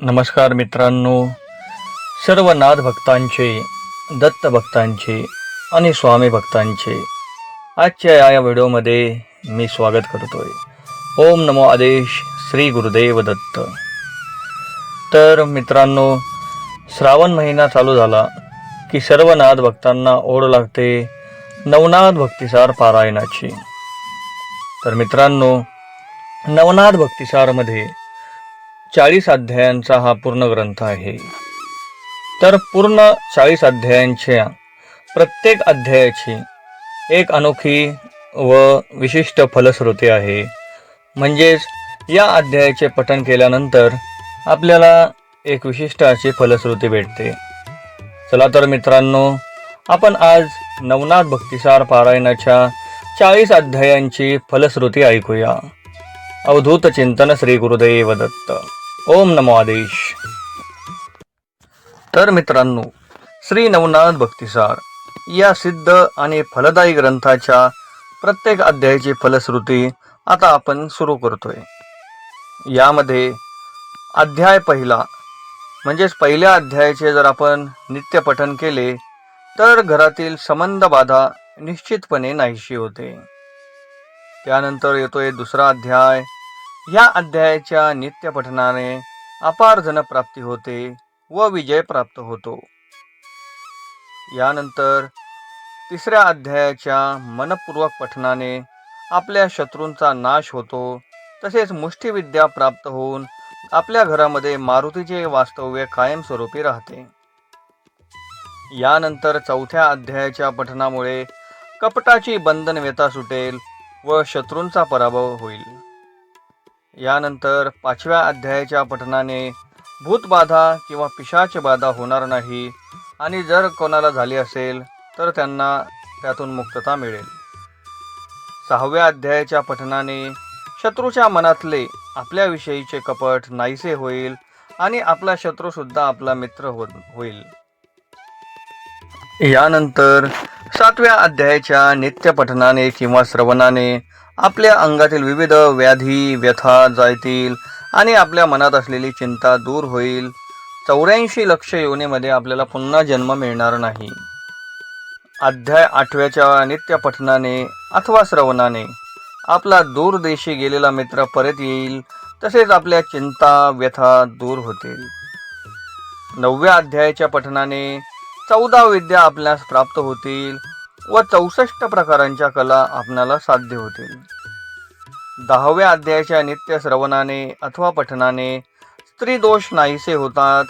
नमस्कार मित्रांनो, सर्व नाथ भक्तांचे, दत्त भक्तांचे आणि स्वामी भक्तांचे आजच्या या व्हिडिओमध्ये मी स्वागत करतोय. ओम नमो आदेश श्री गुरुदेव दत्त. तर मित्रांनो, श्रावण महिना चालू झाला की सर्व नाथ भक्तांना ओढ लागते नवनाथ भक्तिसार पारायणाची. तर मित्रांनो, नवनाथ भक्तिसारमध्ये 40 अध्यायांचा हा पूर्ण ग्रंथ आहे. तर पूर्ण 40 अध्यायांच्या प्रत्येक अध्यायाची एक अनोखी व विशिष्ट फलश्रुती आहे. म्हणजेच या अध्यायाचे पठण केल्यानंतर आपल्याला एक विशिष्ट अशी फलश्रुती भेटते. चला तर मित्रांनो, आपण आज नवनाथ भक्तिसार पारायणाच्या 40 अध्यायांची फलश्रुती ऐकूया. अवधूत चिंतन श्री गुरुदेव दत्त. ओम नमो आदेश. तर मित्रांनो, श्री नवनाथ भक्तिसार या सिद्ध आणि फलदायी ग्रंथाच्या प्रत्येक अध्यायाची फलश्रुती आता आपण सुरू करतोय. यामध्ये अध्याय पहिला म्हणजेच पहिल्या अध्यायाचे जर आपण नित्य पठन केले तर घरातील संबंध बाधा निश्चितपणे नाहीशी होते. त्यानंतर येतोय दुसरा अध्याय. या अध्यायाच्या नित्य पठनाने अपार जनप्राप्ती होते व विजय प्राप्त होतो. यानंतर तिसऱ्या अध्यायाच्या मनपूर्वक पठनाने आपल्या शत्रूंचा नाश होतो, तसेच मुष्टिविद्या प्राप्त होऊन आपल्या घरामध्ये मारुतीचे वास्तव्य कायमस्वरूपी राहते. यानंतर चौथ्या अध्यायाच्या पठनामुळे कपटाची बंधन व्यथा सुटेल व शत्रूंचा पराभव होईल. यानंतर पाचव्या अध्यायाच्या पठनाने भूतबाधा किंवा पिशाच बाधा होणार नाही आणि जर कोणाला झाली असेल तर त्यांना त्यातून मुक्तता मिळेल. सहाव्या अध्यायाच्या पठनाने शत्रूच्या मनातले आपल्याविषयीचे कपट नाहीसे होईल आणि आपला शत्रूसुद्धा आपला मित्र होईल. यानंतर सातव्या अध्यायाच्या नित्य पठनाने किंवा श्रवणाने आपल्या अंगातील विविध व्याधी व्यथा जातील आणि आपल्या मनात असलेली चिंता दूर होईल. 84 लक्ष योनीमध्ये आपल्याला पुन्हा जन्म मिळणार नाही. अध्याय 8व्याच्या नित्य पठनाने अथवा श्रवणाने आपला दूरदेशी गेलेला मित्र परत येईल, तसेच आपल्या चिंता व्यथा दूर होतील. 9व्या अध्यायाच्या पठनाने 14 विद्या आपल्यास प्राप्त होतील व 64 प्रकारांच्या कला आपणाला साध्य होतील. 10व्या अध्यायाच्या नित्य श्रवणाने अथवा पठनाने स्त्री दोष नाहीसे होतात,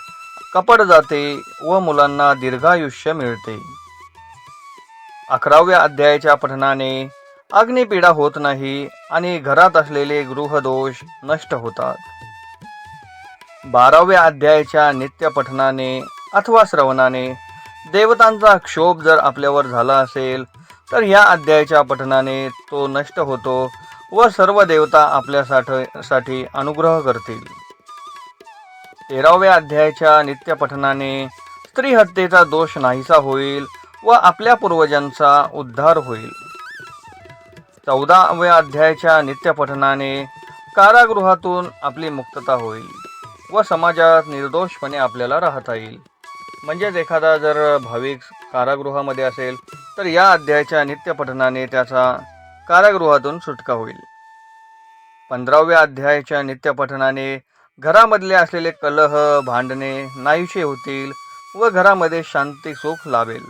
कपट जाते व मुलांना दीर्घायुष्य मिळते. 11व्या अध्यायाच्या पठनाने अग्निपीडा होत नाही आणि घरात असलेले गृहदोष नष्ट होतात. 12व्या अध्यायाच्या नित्य पठनाने अथवा श्रवणाने देवतांचा क्षोभ जर आपल्यावर झाला असेल तर या अध्यायाच्या पठनाने तो नष्ट होतो व सर्व देवता आपल्यासाठी अनुग्रह करतील. 13व्या अध्यायाच्या नित्य पठनाने स्त्री हत्येचा दोष नाहीसा होईल व आपल्या पूर्वजांचा उद्धार होईल. 14व्या अध्यायाच्या नित्य पठनाने कारागृहातून आपली मुक्तता होईल व समाजात निर्दोषपणे आपल्याला राहता येईल. म्हणजेच एखादा जर भाविक कारागृहामध्ये असेल तर या अध्यायाच्या नित्य पठनाने त्याचा कारागृहातून सुटका होईल. 15व्या अध्यायाच्या नित्य पठनाने घरामधले असलेले कलह भांडणे नाहीसे होतील व घरामध्ये शांती सुख लाभेल.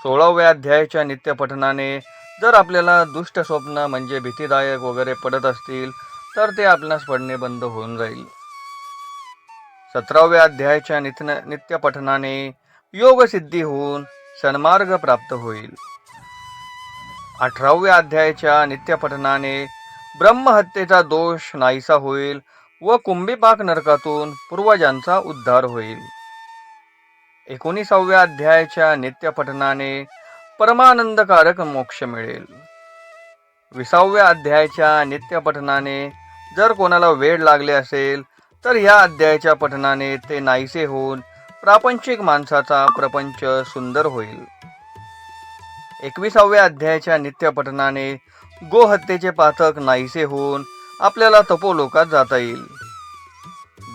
16व्या अध्यायाच्या नित्य पठनाने जर आपल्याला दुष्ट स्वप्न म्हणजे भीतीदायक वगैरे पडत असतील तर ते आपणास पडणे बंद होऊन जाईल. 17व्या अध्यायाच्या नित्य पठनाने योग सिद्धी होऊन सन्मार्ग प्राप्त होईल. 18व्या अध्यायाच्या नित्य पठनाने ब्रह्महत्येचा दोष नाहीसा होईल व कुंभीपाक नरकातून पूर्वजांचा उद्धार होईल. 19व्या अध्यायाच्या नित्य पठनाने परमानंदकारक मोक्ष मिळेल. 20व्या अध्यायाच्या नित्य पठनाने जर कोणाला वेड लागले असेल तर या अध्यायाच्या पठनाने ते नाहीसे होऊन प्रापंचिक माणसाचा प्रपंच सुंदर होईल. 21व्या अध्यायाच्या नित्य पठनाने गोहत्येचे पातक नाहीसे होऊन आपल्याला तपोलोकात जाता येईल.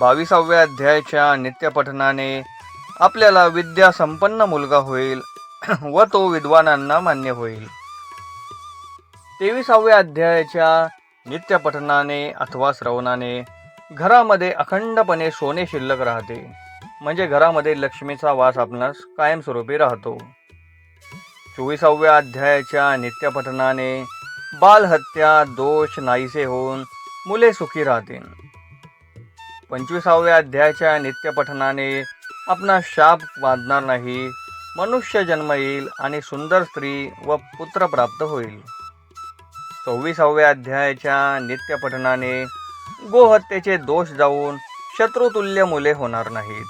22व्या अध्यायाच्या नित्यपठनाने आपल्याला विद्या संपन्न मुलगा होईल व तो विद्वानांना मान्य होईल. 23व्या अध्यायाच्या नित्यपठनाने अथवा श्रवणाने घरामध्ये अखंडपणे सोने शिल्लक राहते, म्हणजे घरामध्ये लक्ष्मीचा वास आपणास कायमस्वरूपी राहतो. 24व्या अध्यायाच्या नित्यपठनाने बालहत्या दोष नाहीसे होऊन मुले सुखी राहतील. 25व्या अध्यायाच्या नित्यपठनाने आपणास शाप बांधणार नाही, मनुष्य जन्म येईल आणि सुंदर स्त्री व पुत्र प्राप्त होईल. 26व्या अध्यायाच्या नित्यपठनाने गोहत्येचे दोष जाऊन शत्रुतुल्य मुले होणार नाहीत.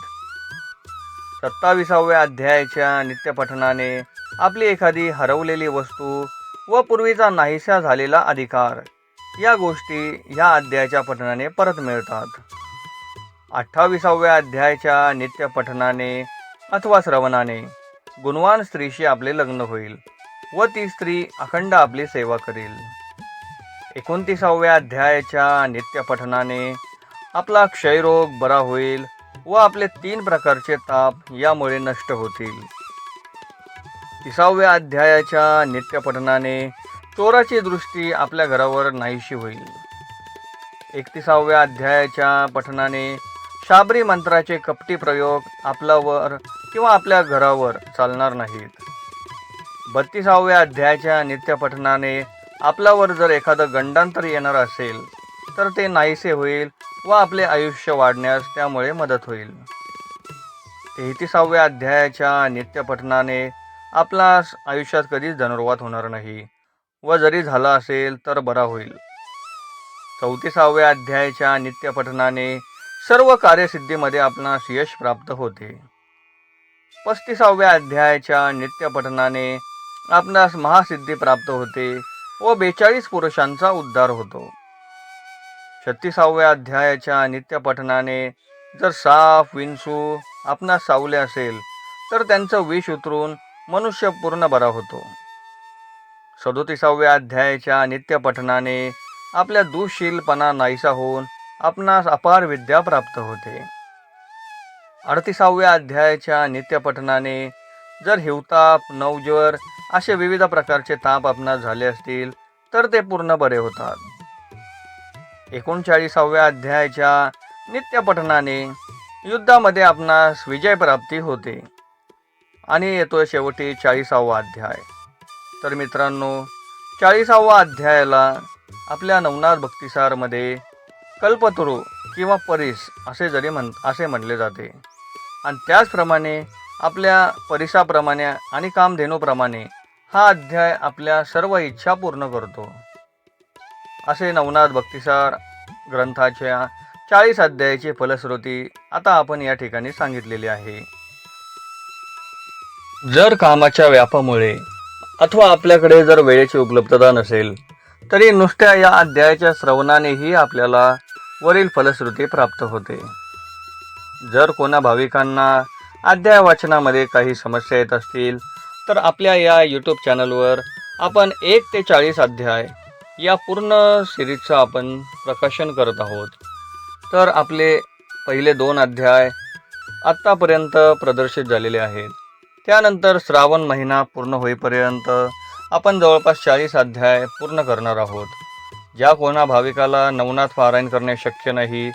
27व्या अध्यायाच्या नित्यपठनाने आपली एखादी हरवलेली वस्तू व पूर्वीचा नाहीसा झालेला अधिकार या गोष्टी ह्या अध्यायाच्या पठनाने परत मिळतात. 28व्या अध्यायाच्या नित्यपठनाने अथवा श्रवणाने गुणवान स्त्रीशी आपले लग्न होईल व ती स्त्री अखंड आपली सेवा करेल. 29व्या अध्यायाच्या नित्यपठनाने आपला क्षयरोग बरा होईल व आपले 3 प्रकारचे ताप यामुळे नष्ट होतील. 30व्या अध्यायाच्या नित्यपठनाने चोराची दृष्टी आपल्या घरावर नाहीशी होईल. 31व्या अध्यायाच्या पठनाने शाबरी मंत्राचे कपटी प्रयोग आपल्यावर किंवा आपल्या घरावर चालणार नाहीत. 32व्या अध्यायाच्या नित्यपठनाने आपल्यावर जर एखादं गंडांतर येणार असेल तर ते नाहीसे होईल व आपले आयुष्य वाढण्यास त्यामुळे मदत होईल. 33व्या अध्यायाच्या नित्यपठनाने आपल्या आयुष्यात कधीच धनुर्वात होणार नाही व जरी झाला असेल तर बरा होईल. 34व्या अध्यायाच्या नित्यपठनाने सर्व कार्यसिद्धीमध्ये आपणास यश प्राप्त होते. 35व्या अध्यायाच्या नित्यपठनाने आपणास महासिद्धी प्राप्त होते व 42 पुरुषांचा उद्धार होतो. 36व्या अध्यायाच्या नित्यपठनाने जर साप विंचू आपणास चावले असेल तर त्यांचं विष उतरून मनुष्य पूर्ण बरा होतो. 37व्या अध्यायाच्या नित्यपठनाने आपल्या दुःशीलपणा नाहीसा होऊन आपणास अपार विद्या प्राप्त होते. 38व्या अध्यायाच्या नित्यपठनाने जर हिवताप नवज्वर असे विविध प्रकारचे ताप आपणास झाले असतील तर ते पूर्ण बरे होतात. 39व्या अध्यायाच्या नित्यपठनाने युद्धामध्ये आपणास विजय प्राप्ती होते. आणि येतो शेवटी 40वा अध्याय. तर मित्रांनो, 40वा अध्यायाला आपल्या नवनाथ भक्तिसारमध्ये कल्पतरू किंवा परीस असे म्हणले जाते. आणि त्याचप्रमाणे आपल्या परिसाप्रमाणे आणि कामधेनूप्रमाणे हा अध्याय आपल्या सर्व इच्छा पूर्ण करतो. असे नवनाथ भक्तिसार ग्रंथाच्या 40 अध्यायाची फलश्रुती आता आपण या ठिकाणी सांगितलेली आहे. जर कामाच्या व्यापामुळे अथवा आपल्याकडे जर वेळेची उपलब्धता नसेल तरी नुसत्या या अध्यायाच्या श्रवणानेही आपल्याला वरील फलश्रुती प्राप्त होते. जर कोणा भाविकांना अध्याय वाचनामध्ये काही समस्या येत असतील तर आपल्या या यूट्यूब चॅनलवर आपण 1 ते 40 अध्याय या पूर्ण सिरीजचं आपण प्रकाशन करत आहोत. तर आपले पहिले 2 अध्याय आत्तापर्यंत प्रदर्शित झालेले आहेत. त्यानंतर श्रावण महिना पूर्ण होईपर्यंत आपण जवळपास 40 अध्याय पूर्ण करणार आहोत. ज्या कोणा भाविकाला नवनाथ पारायण करणे शक्य नाही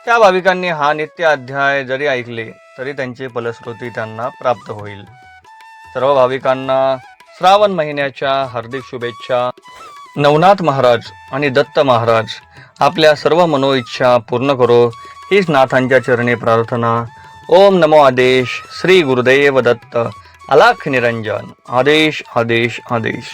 त्या भाविकांनी हा नित्य अध्याय जरी ऐकले तरी त्यांची फलश्रुती त्यांना प्राप्त होईल. सर्व भाविकांना श्रावण महिन्याच्या हार्दिक शुभेच्छा. नवनाथ महाराज आणि दत्त महाराज आपल्या सर्व मनोइच्छा पूर्ण करो हीच नाथांच्या चरणी प्रार्थना. ओम नमो आदेश. श्री गुरुदेव दत्त. अलाख निरंजन. आदेश आदेश आदेश.